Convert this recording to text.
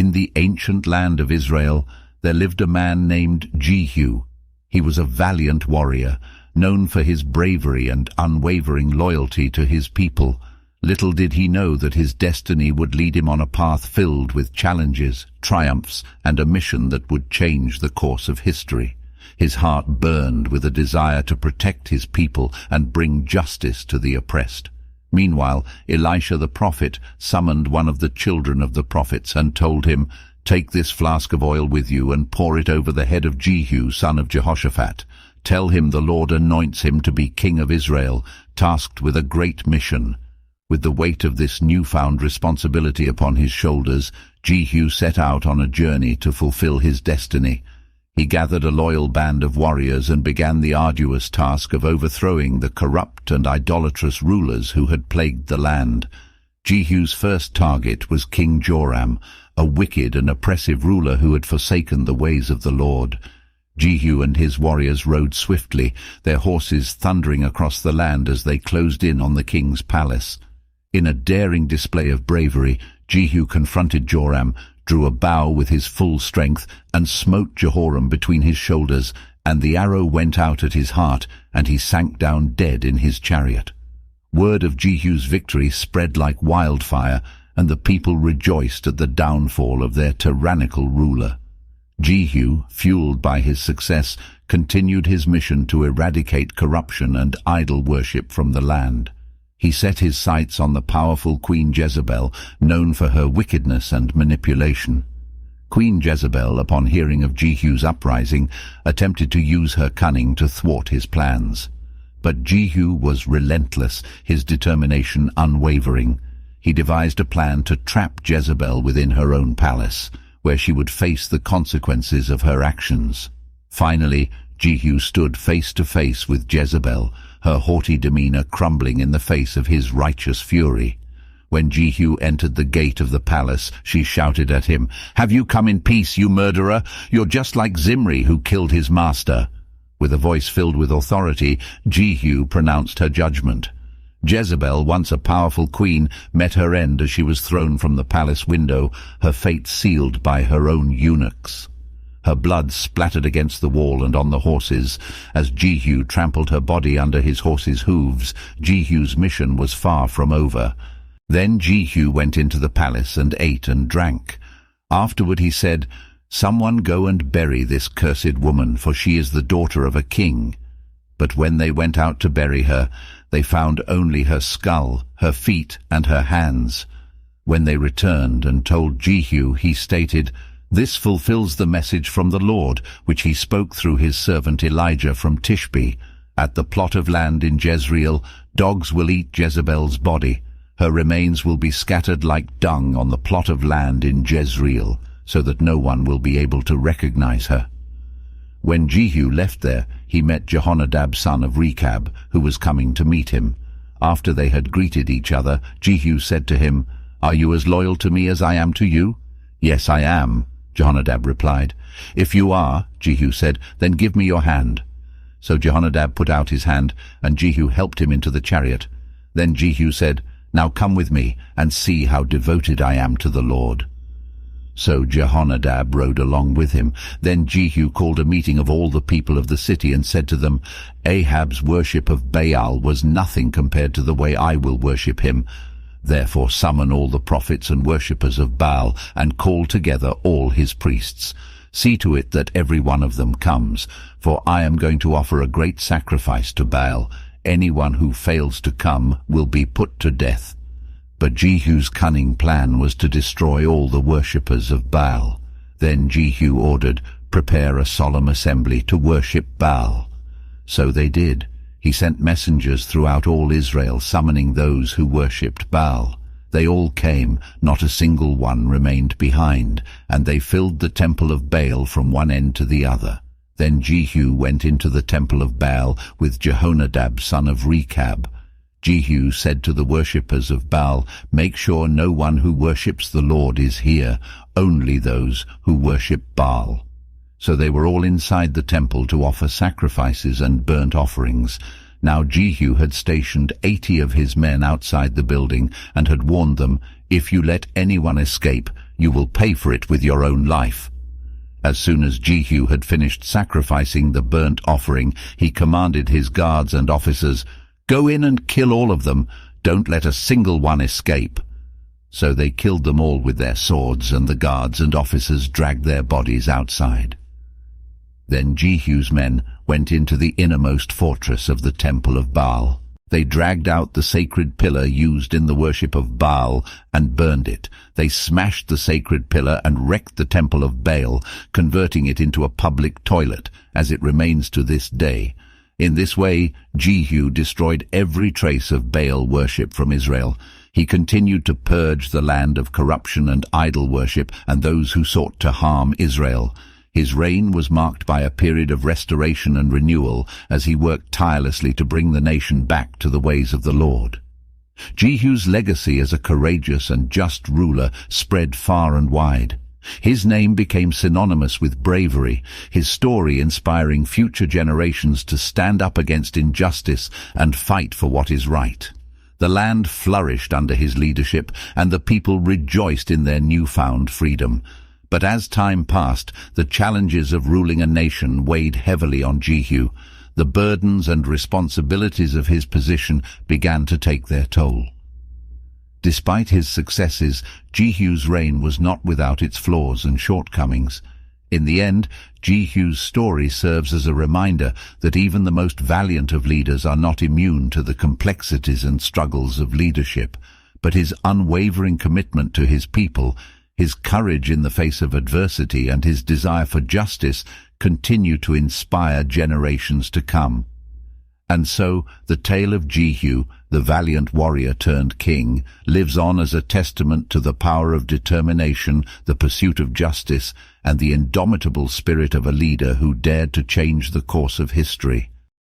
In the ancient land of Israel there lived a man named Jehu. He was a valiant warrior, known for his bravery and unwavering loyalty to his people. Little did he know that his destiny would lead him on a path filled with challenges, triumphs, and a mission that would change the course of history. His heart burned with a desire to protect his people and bring justice to the oppressed. Meanwhile, Elisha the prophet summoned one of the children of the prophets and told him, "Take this flask of oil with you and pour it over the head of Jehu, son of Jehoshaphat. Tell him the Lord anoints him to be king of Israel, tasked with a great mission." With the weight of this newfound responsibility upon his shoulders, Jehu set out on a journey to fulfill his destiny. He gathered a loyal band of warriors and began the arduous task of overthrowing the corrupt and idolatrous rulers who had plagued the land. Jehu's first target was King Joram, a wicked and oppressive ruler who had forsaken the ways of the Lord. Jehu and his warriors rode swiftly, their horses thundering across the land as they closed in on the king's palace. In a daring display of bravery, Jehu confronted Joram, drew a bow with his full strength, and smote Jehoram between his shoulders, and the arrow went out at his heart, and he sank down dead in his chariot. Word of Jehu's victory spread like wildfire, and the people rejoiced at the downfall of their tyrannical ruler. Jehu, fueled by his success, continued his mission to eradicate corruption and idol worship from the land. He set his sights on the powerful Queen Jezebel, known for her wickedness and manipulation. Queen Jezebel, upon hearing of Jehu's uprising, attempted to use her cunning to thwart his plans. But Jehu was relentless, his determination unwavering. He devised a plan to trap Jezebel within her own palace, where she would face the consequences of her actions. Finally, Jehu stood face to face with Jezebel, her haughty demeanor crumbling in the face of his righteous fury. When Jehu entered the gate of the palace, she shouted at him, "Have you come in peace, you murderer? You're just like Zimri, who killed his master." With a voice filled with authority, Jehu pronounced her judgment. Jezebel, once a powerful queen, met her end as she was thrown from the palace window, her fate sealed by her own eunuchs. Her blood splattered against the wall and on the horses. As Jehu trampled her body under his horse's hooves, Jehu's mission was far from over. Then Jehu went into the palace and ate and drank. Afterward he said, "Someone go and bury this cursed woman, for she is the daughter of a king." But when they went out to bury her, they found only her skull, her feet, and her hands. When they returned and told Jehu, he stated, "This fulfills the message from the Lord, which he spoke through his servant Elijah from Tishbe. At the plot of land in Jezreel, dogs will eat Jezebel's body. Her remains will be scattered like dung on the plot of land in Jezreel, so that no one will be able to recognize her." When Jehu left there, he met Jehonadab son of Rechab, who was coming to meet him. After they had greeted each other, Jehu said to him, "Are you as loyal to me as I am to you?" "Yes, I am," Jehonadab replied. "If you are," Jehu said, "then give me your hand." So Jehonadab put out his hand, and Jehu helped him into the chariot. Then Jehu said, "Now come with me, and see how devoted I am to the Lord." So Jehonadab rode along with him. Then Jehu called a meeting of all the people of the city and said to them, "Ahab's worship of Baal was nothing compared to the way I will worship him. Therefore summon all the prophets and worshippers of Baal, and call together all his priests. See to it that every one of them comes, for I am going to offer a great sacrifice to Baal. Anyone who fails to come will be put to death." But Jehu's cunning plan was to destroy all the worshippers of Baal. Then Jehu ordered, "Prepare a solemn assembly to worship Baal." So they did. He sent messengers throughout all Israel, summoning those who worshipped Baal. They all came, not a single one remained behind, and they filled the temple of Baal from one end to the other. Then Jehu went into the temple of Baal with Jehonadab son of Rechab. Jehu said to the worshippers of Baal, "Make sure no one who worships the Lord is here, only those who worship Baal." So they were all inside the temple to offer sacrifices and burnt offerings. Now Jehu had stationed 80 of his men outside the building and had warned them, "If you let anyone escape, You will pay for it with your own life." As soon as Jehu had finished sacrificing the burnt offering, he commanded his guards and officers, "Go in and kill all of them. Don't let a single one escape." So they killed them all with their swords, and the guards and officers dragged their bodies outside. Then Jehu's men went into the innermost fortress of the temple of Baal. They dragged out the sacred pillar used in the worship of Baal and burned it. They smashed the sacred pillar and wrecked the temple of Baal, converting it into a public toilet, as it remains to this day. In this way, Jehu destroyed every trace of Baal worship from Israel. He continued to purge the land of corruption and idol worship and those who sought to harm Israel. His reign was marked by a period of restoration and renewal as he worked tirelessly to bring the nation back to the ways of the Lord. Jehu's legacy as a courageous and just ruler spread far and wide. His name became synonymous with bravery, his story inspiring future generations to stand up against injustice and fight for what is right. The land flourished under his leadership, and the people rejoiced in their newfound freedom. But as time passed, the challenges of ruling a nation weighed heavily on Jehu. The burdens and responsibilities of his position began to take their toll. Despite his successes, Jehu's reign was not without its flaws and shortcomings. In the end, Jehu's story serves as a reminder that even the most valiant of leaders are not immune to the complexities and struggles of leadership. But his unwavering commitment to his people, his courage in the face of adversity, and his desire for justice continue to inspire generations to come. And so, the tale of Jehu, the valiant warrior turned king, lives on as a testament to the power of determination, the pursuit of justice, and the indomitable spirit of a leader who dared to change the course of history.